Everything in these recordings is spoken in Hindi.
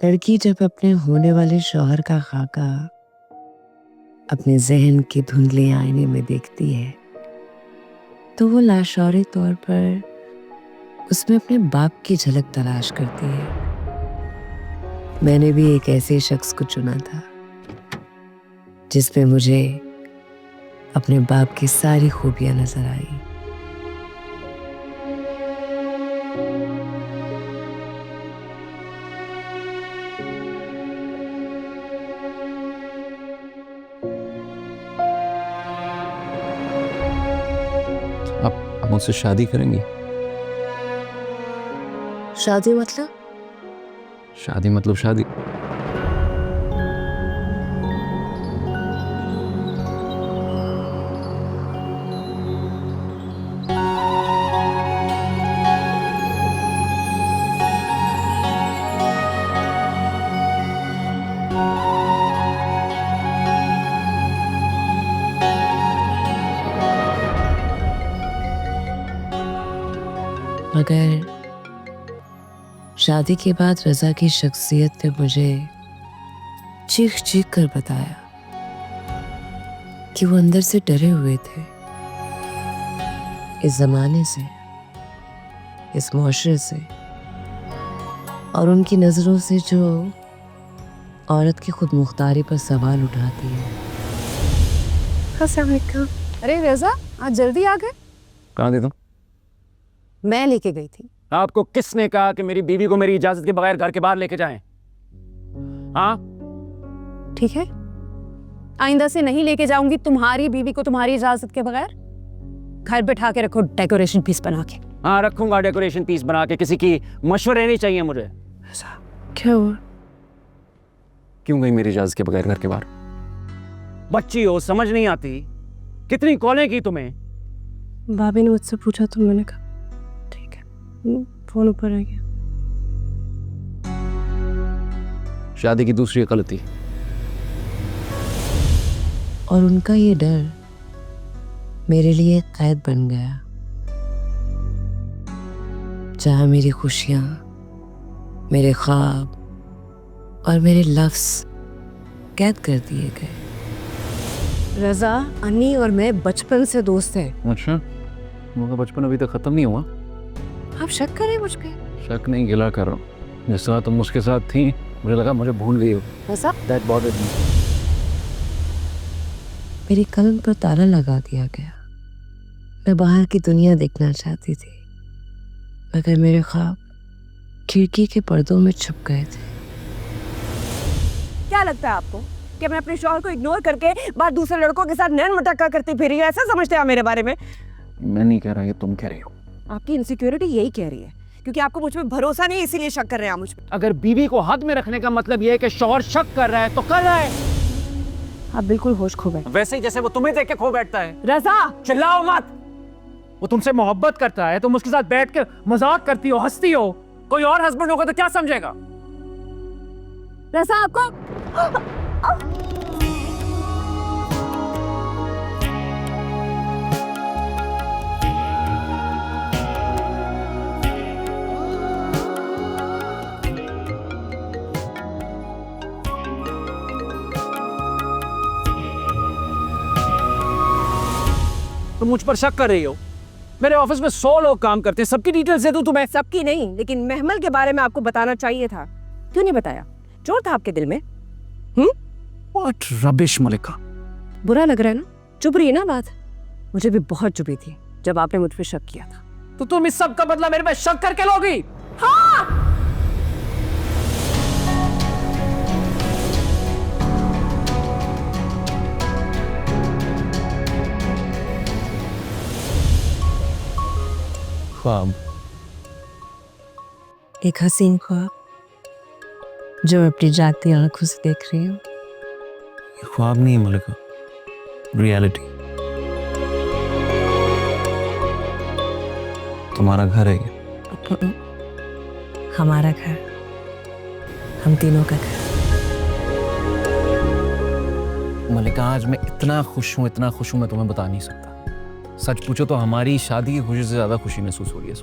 लड़की जब अपने होने वाले शौहर का खाका अपने जहन के धुंधले आईने में देखती है तो वो लाशौरी तौर पर उसमें अपने बाप की झलक तलाश करती है। मैंने भी एक ऐसे शख्स को चुना था जिसमें मुझे अपने बाप की सारी खूबियां नजर आई। आप मुझसे शादी करेंगी? शादी मतलब? शादी मतलब शादी। मगर शादी के बाद रजा की शख्सियत ने मुझे चीख चीख कर बताया कि वो अंदर से डरे हुए थे इस जमाने से, इस मुआशरे से और उनकी नजरों से जो औरत की खुद मुख्तारी पर सवाल उठाती है। अस्सलाम वालेकुम। अरे रजा, आज जल्दी आ गए? कहाँ दे दूं? मैं लेके गई थी। आपको किसने कहा कि मेरी बीवी को मेरी इजाजत के बगैर घर के बाहर लेके जाएं? हाँ, ठीक है, आइंदा से नहीं लेके जाऊंगी तुम्हारी बीवी को तुम्हारी इजाजत के बगैर। घर बैठा के रखो डेकोरेशन पीस बना के। हाँ रखूंगा डेकोरेशन पीस बना के, किसी की मशवरे नहीं चाहिए मुझे। क्या हुआ? क्यों गई मेरी इजाजत के बगैर घर के बाहर? बच्ची हो, समझ नहीं आती? कितनी कॉलें की तुम्हें? भाभी ने मुझसे पूछा तो मैंने कहा ठीक है। फोन ऊपर रह गया। शादी की दूसरी गलती। और उनका ये डर मेरे लिए कैद बन गया, जहां मेरी खुशियां, मेरे ख्वाब और मेरे लफ्ज कैद कर दिए गए। रजा, अन्नी और मैं बचपन से दोस्त हैं। अच्छा, मेरा बचपन अभी तक खत्म नहीं हुआ। आप शक करें मुझ पे? शक नहीं, गिला कर रहा हूँ। जिस तरह तुम उसके साथ थी मुझे लगा मुझे भूल गई हो। रजा, That bothered me. मेरी कलम पर ताला लगा दिया गया। मैं बाहर की दुनिया देखना चाहती थी, मगर मेरे ख्वाब खिड़की के पर्दों में छुप गए थे। क्या लगता है आपको कि मैं अपने शौहर को इग्नोर करके बाहर दूसरे लड़कों के साथ नैन मटक्का करती फिर रही हूँ? ऐसा समझते हैं आप मेरे बारे में? मैं नहीं कह रहा, ये तुम कह रही हो। आपकी इनसिक्योरिटी यही कह रही है, क्योंकि आपको मुझ पे भरोसा नहीं, इसीलिए शक कर रहे हैं आप मुझ पे। अगर बीवी को हद में रखने का मतलब यह है कि शौहर शक कर रहा है तो कर रहा है, आप बिल्कुल होश खो गए। वैसे ही जैसे वो तुम्हें देख के खो बैठता है। रजा, चिल्लाओ मत। वो तुमसे मोहब्बत करता है, तुम उसके साथ बैठ के मजाक करती हो, हंसती हो। कोई और हस्बैंड होगा तो क्या समझेगा? रजा आपको तुम मुझ पर शक कर रही हो? मेरे ऑफिस में 100 लोग काम करते हैं, सबकी डिटेल्स दे दूं तुम्हें? सबकी नहीं, लेकिन महमल के बारे में आपको बताना चाहिए था। क्यों नहीं बताया? चोर था आपके दिल में? What rubbish मलिका। बुरा लग रहा है ना? चुभ रही है ना बात? मुझे भी बहुत चुभी थी जब आपने मुझ पे शक किया था। तो तुम इस सब का बदला मेरे पे शक करके लोगी? हाँ! ख्वाब। एक हसीन ख्वाब जो मैं अपनी जागती आंखों से देख रही हूँ। ये ख्वाब नहीं है मलिका, रियलिटी। तुम्हारा घर है ये। हमारा घर, हम तीनों का घर। मलिका, आज मैं इतना खुश हूँ, इतना खुश हूँ, मैं तुम्हें बता नहीं सकता। सच पूछो तो हमारी शादी की खुशी से ज्यादा खुशी महसूस हो रही है।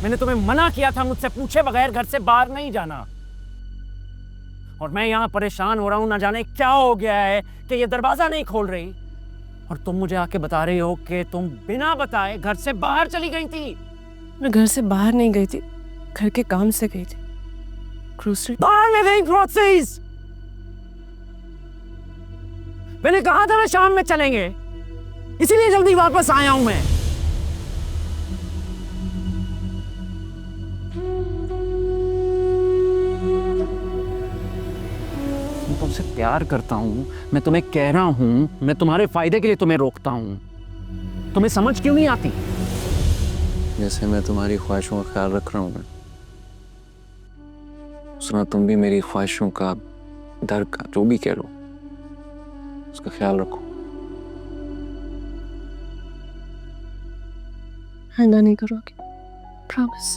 मैंने तुम्हें मना किया था मुझसे पूछे बगैर घर से बाहर नहीं जाना। और मैं यहाँ परेशान हो रहा हूँ, ना जाने क्या हो गया है कि ये दरवाजा नहीं खोल रही, और तुम मुझे आके बता रही हो कि तुम बिना बताए घर से बाहर चली गई थी। मैं घर से बाहर नहीं गई थी, घर के काम से गई थी। ग्रोसरी बाहर ले गई ग्रोसरीज। मैंने कहा था ना शाम में चलेंगे, इसीलिए जल्दी वापस आया हूं मैं। मैं तुमसे प्यार करता हूं, मैं तुम्हें कह रहा हूं, मैं तुम्हारे फायदे के लिए तुम्हें रोकता हूं। तुम्हें समझ क्यों नहीं आती? जैसे मैं तुम्हारी ख्वाहिशों का ख्याल रख रहा हूँ, सुना तुम भी मेरी ख्वाहिशों का, डर का, जो भी कह लो, उसका ख्याल रखो। आइंदा नहीं करोगे, प्रॉमिस।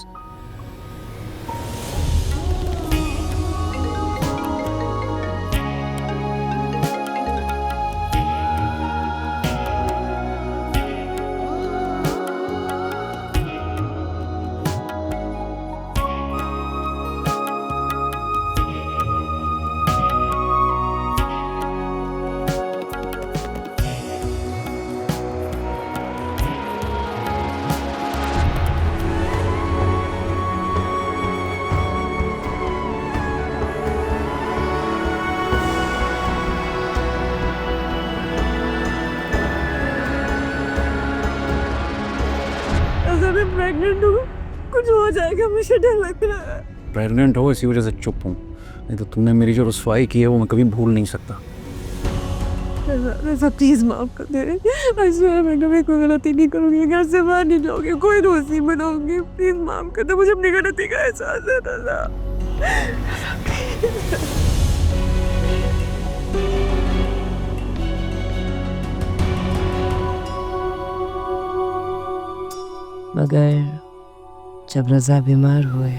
मैं प्रेग्नेंट हूँ, कुछ हो जाएगा, मुझे डर लग रहा है। प्रेग्नेंट हो इसी वजह से चुप हूं, नहीं तो तुमने मेरी जो रुसवाई की है वो मैं कभी भूल नहीं सकता। सब प्लीज माफ कर दे। मैं कभी कोई गलती नहीं करूंगी, घर से बाहर नहीं जाऊंगी, कोई दोस्त नहीं बनाऊंगी। प्लीज माफ कर दो, मुझे अपनी गलती का एहसास है दादा। मगर जब रजा बीमार हुए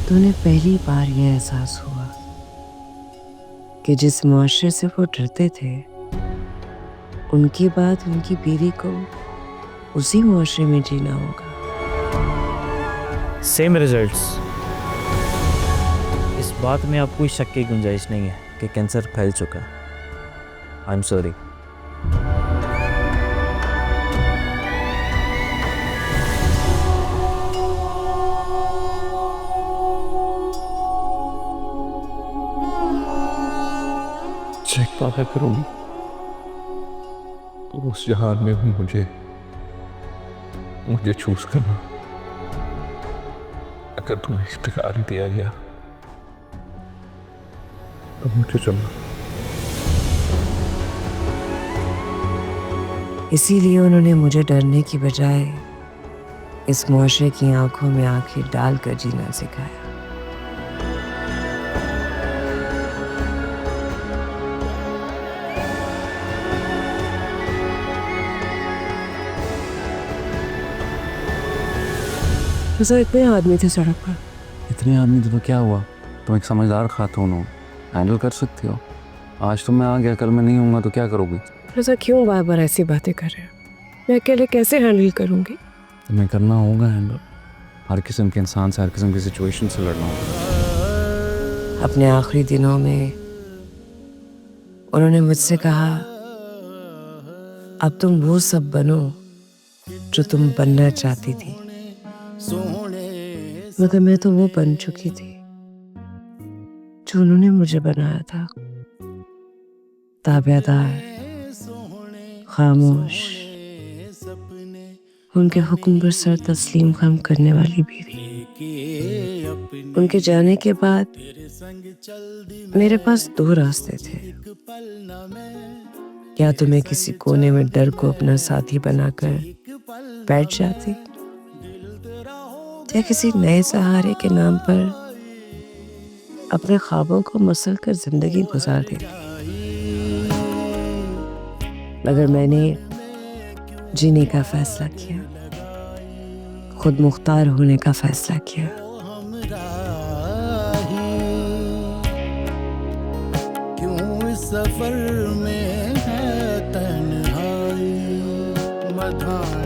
तो उन्हें पहली बार यह एहसास हुआ कि जिस मुआशरे से वो डरते थे, उनके बाद उनकी बीवी को उसी मुआशरे में जीना होगा। Same results. इस बात में अब कोई शक की गुंजाइश नहीं है कि कैंसर फैल चुका है। I am sorry. चेक है करूंगी तो उस जहान में भी मुझे चूज करना। अगर तुम्हें इख्तियार ही दिया गया तो मुझे चलना। इसीलिए उन्होंने मुझे डरने की बजाय इस मुआशरे की आंखों में आंखें डालकर जीना सिखाया। तो इतने आदमी थे सड़क पर। इतने आदमी थे तो क्या हुआ? तुम एक समझदार खातून हो, हैंडल कर सकती हो। आज तो मैं आ गया, कल मैं नहीं हूँगा तो क्या करोगी? रज़ा क्यों बार बार ऐसी बातें कर रहे हो? मैं अकेले कैसे हैंडल करूंगी? तुम्हें करना होगा हैंडल। हर किस्म के इंसान से, हर किस्म की सिचुएशन से लड़ना होगा। अपने आखिरी दिनों में उन्होंने मुझसे कहा, अब तुम वो सब बनो जो तुम बनना चाहती थी। मगर मैं तो वो बन चुकी थी जो उन्होंने मुझे बनाया था। ताबेदार, खामोश, उनके हुक्म पर सर तस्लीम खम करने वाली बीवी। उनके जाने के बाद मेरे पास दो रास्ते थे। या तो मैं किसी कोने में डर को अपना साथी बनाकर बैठ जाती, या किसी नए सहारे के नाम पर अपने ख्वाबों को मसल कर जिंदगी गुजार देती। मगर मैंने जीने का फैसला किया, खुद मुख्तार होने का फैसला किया। क्यों इस सफर में है तन्हाई, मधान